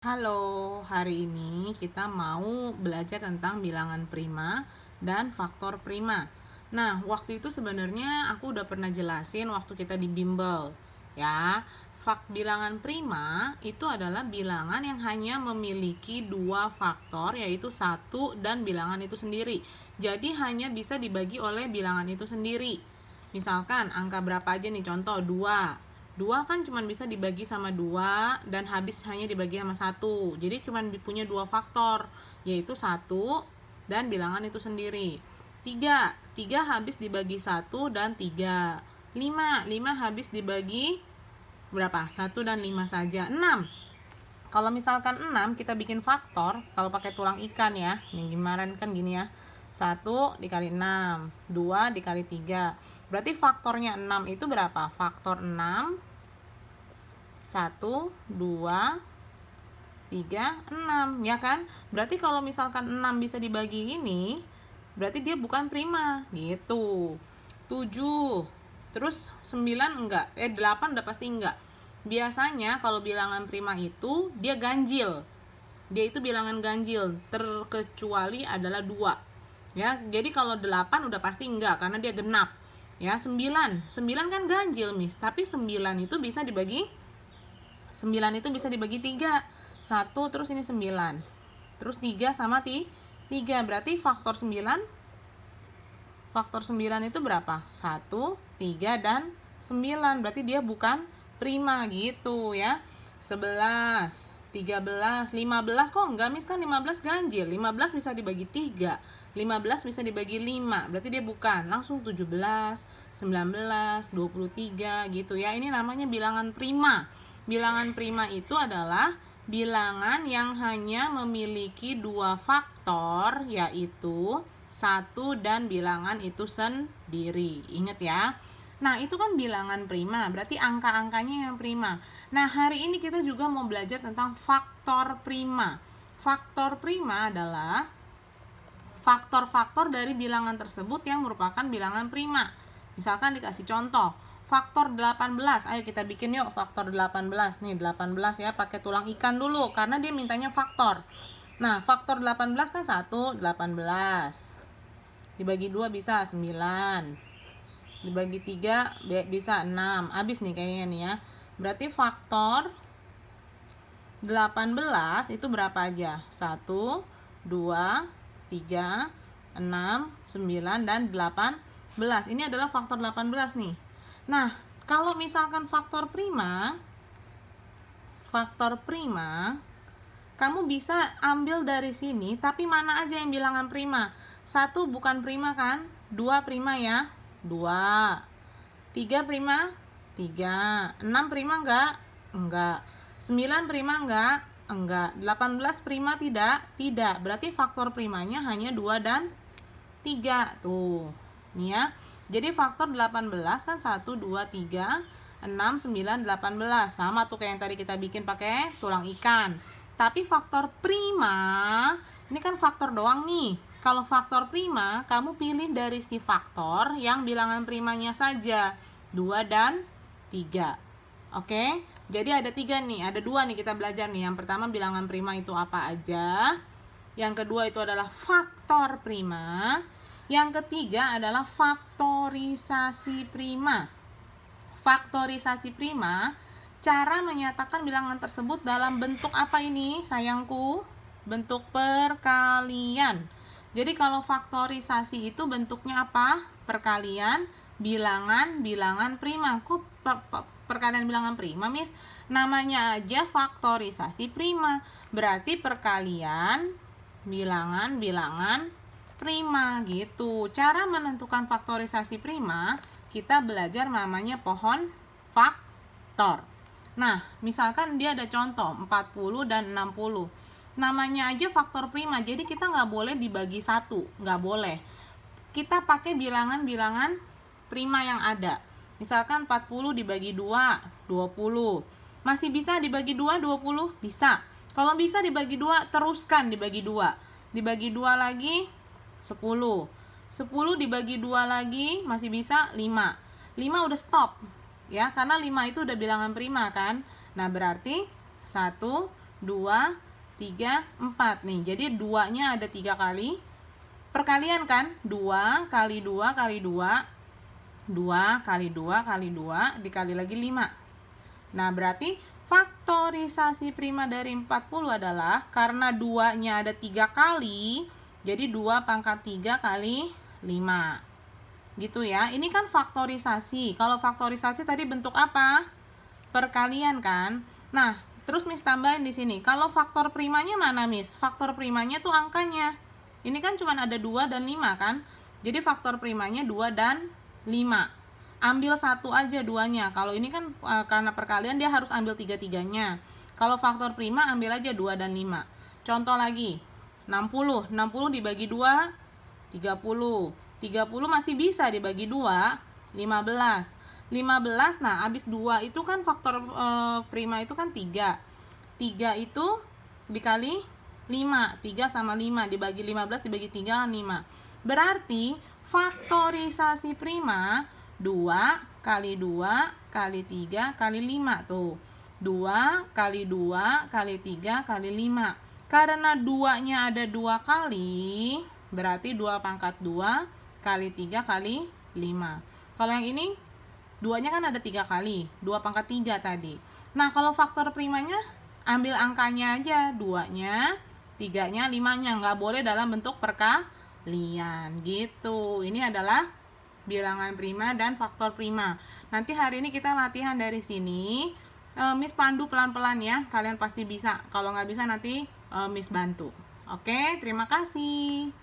Halo, hari ini kita mau belajar tentang bilangan prima dan faktor prima. Nah, waktu itu sebenarnya aku udah pernah jelasin waktu kita di bimbel. Ya, bilangan prima itu adalah bilangan yang hanya memiliki dua faktor, yaitu satu dan bilangan itu sendiri. Jadi hanya bisa dibagi oleh bilangan itu sendiri. Misalkan angka berapa aja nih, contoh 2. 2 kan cuma bisa dibagi sama 2 dan habis hanya dibagi sama 1. Jadi cuma punya dua faktor, yaitu 1 dan bilangan itu sendiri. 3 habis dibagi 1 dan 3. 5 habis dibagi berapa? 1 dan 5 saja. 6. Kalau misalkan 6 kita bikin faktor, kalau pakai tulang ikan ya. Ini gimana kan gini ya. 1 dikali 6, 2 dikali 3. Berarti faktornya 6 itu berapa? Faktor 6, 1, 2, 3, 6, ya kan? Berarti kalau misalkan 6 bisa dibagi ini, berarti dia bukan prima, gitu. 7, terus 9 enggak, 8 udah pasti enggak. Biasanya kalau bilangan prima itu, dia ganjil. Dia itu bilangan ganjil, terkecuali adalah 2. Ya, jadi kalau 8 udah pasti enggak karena dia genap. Ya, 9 kan ganjil, Miss. Tapi 9 itu bisa dibagi 3. 1 terus ini 9. Terus 3 sama 3. Berarti faktor 9 itu berapa? 1, 3 dan 9. Berarti dia bukan prima gitu ya. 11, 13, 15 kok enggak, Miss? Kan 15 ganjil. 15 bisa dibagi 3, 15 bisa dibagi 5. Berarti dia bukan. Langsung 17, 19, 23 gitu ya. Ini namanya bilangan prima. Bilangan prima itu adalah bilangan yang hanya memiliki dua faktor, yaitu 1 dan bilangan itu sendiri. Ingat ya. Nah, itu kan bilangan prima, berarti angka-angkanya yang prima. Nah, hari ini kita juga mau belajar tentang faktor prima. Faktor prima adalah faktor-faktor dari bilangan tersebut yang merupakan bilangan prima. Misalkan dikasih contoh, faktor 18. Ayo kita bikin yuk faktor 18. Nih, 18 ya, pakai tulang ikan dulu karena dia mintanya faktor. Nah, faktor 18 kan 1, 18. Dibagi 2 bisa 9. Dibagi 3 bisa 6. Habis nih kayaknya nih ya. Berarti faktor 18 itu berapa aja? 1, 2, 3, 6, 9, dan 18. Ini adalah faktor 18 nih. Nah, kalau misalkan faktor prima, kamu bisa ambil dari sini, tapi mana aja yang bilangan prima? 1 bukan prima kan? 2 prima ya? 2. 3 prima? 3. 6 prima enggak? Enggak. 9 prima enggak? Enggak. 18 prima tidak? Tidak. Berarti faktor primanya hanya 2 dan 3. Tuh. Nih ya. Jadi faktor 18 kan 1, 2, 3, 6, 9, 18. Sama tuh kayak yang tadi kita bikin pakai tulang ikan. Tapi faktor prima, ini kan faktor doang nih. Kalau faktor prima, kamu pilih dari si faktor yang bilangan primanya saja, 2 dan 3. Oke? Jadi ada 3 nih, ada 2 nih kita belajar nih. Yang pertama bilangan prima itu apa aja. Yang kedua itu adalah faktor prima. Yang ketiga adalah faktorisasi prima. Faktorisasi prima, cara menyatakan bilangan tersebut dalam bentuk apa ini, sayangku? Bentuk perkalian. Jadi kalau faktorisasi itu bentuknya apa? Perkalian bilangan prima. Kok perkalian bilangan prima, Miss? Namanya aja faktorisasi prima. Berarti perkalian bilangan prima gitu. Cara menentukan faktorisasi prima, kita belajar namanya pohon faktor. Nah, misalkan dia ada contoh 40 dan 60. Namanya aja faktor prima, jadi kita nggak boleh dibagi 1, nggak boleh. Kita pakai bilangan prima yang ada. Misalkan 40 dibagi 2, 20. Masih bisa dibagi 2, 20? Bisa. Kalau bisa dibagi 2, teruskan dibagi 2. Dibagi 2 lagi, 10. 10 dibagi 2 lagi, masih bisa 5. 5 udah stop. Ya, karena 5 itu udah bilangan prima kan. Nah, berarti 1, 2, 3, 4 nih. Jadi 2-nya ada 3 kali. Perkalian kan? 2 kali 2 kali 2, 2 kali 2 kali 2, dikali lagi 5. Nah, berarti faktorisasi prima dari 40 adalah karena 2-nya ada 3 kali, jadi 2 pangkat 3 kali 5. Gitu ya. Ini kan faktorisasi. Kalau faktorisasi tadi bentuk apa? Perkalian kan? Nah, terus Miss tambahin di sini. Kalau faktor primanya mana, Miss? Faktor primanya tuh angkanya. Ini kan cuma ada 2 dan 5 kan? Jadi faktor primanya 2 dan 5. Ambil satu aja duanya. Kalau ini kan karena perkalian dia harus ambil 3-3-nya. Kalau faktor prima ambil aja 2 dan 5. Contoh lagi. 60. 60 dibagi 2, 30. 30 masih bisa dibagi 2, 15. 15, nah habis 2 itu kan faktor prima itu kan 3. 3 itu dikali 5. 3 sama 5 dibagi 15 dibagi 3 kan 5. Berarti faktorisasi prima 2 kali 2 kali 3 kali 5 tuh. 2 kali 2 kali 3 kali 5. Karena 2-nya ada 2 kali, berarti 2 pangkat 2 kali 3 kali 5. Kalau yang ini 2-nya kan ada 3 kali, 2 pangkat 3 tadi. Nah, kalau faktor primanya ambil angkanya aja, 2-nya, 3-nya, 5-nya. Nggak boleh dalam bentuk perkalian gitu. Ini adalah bilangan prima dan faktor prima. Nanti hari ini kita latihan dari sini. Miss pandu pelan-pelan ya. Kalian pasti bisa. Kalau nggak bisa nanti Miss bantu. Oke, terima kasih.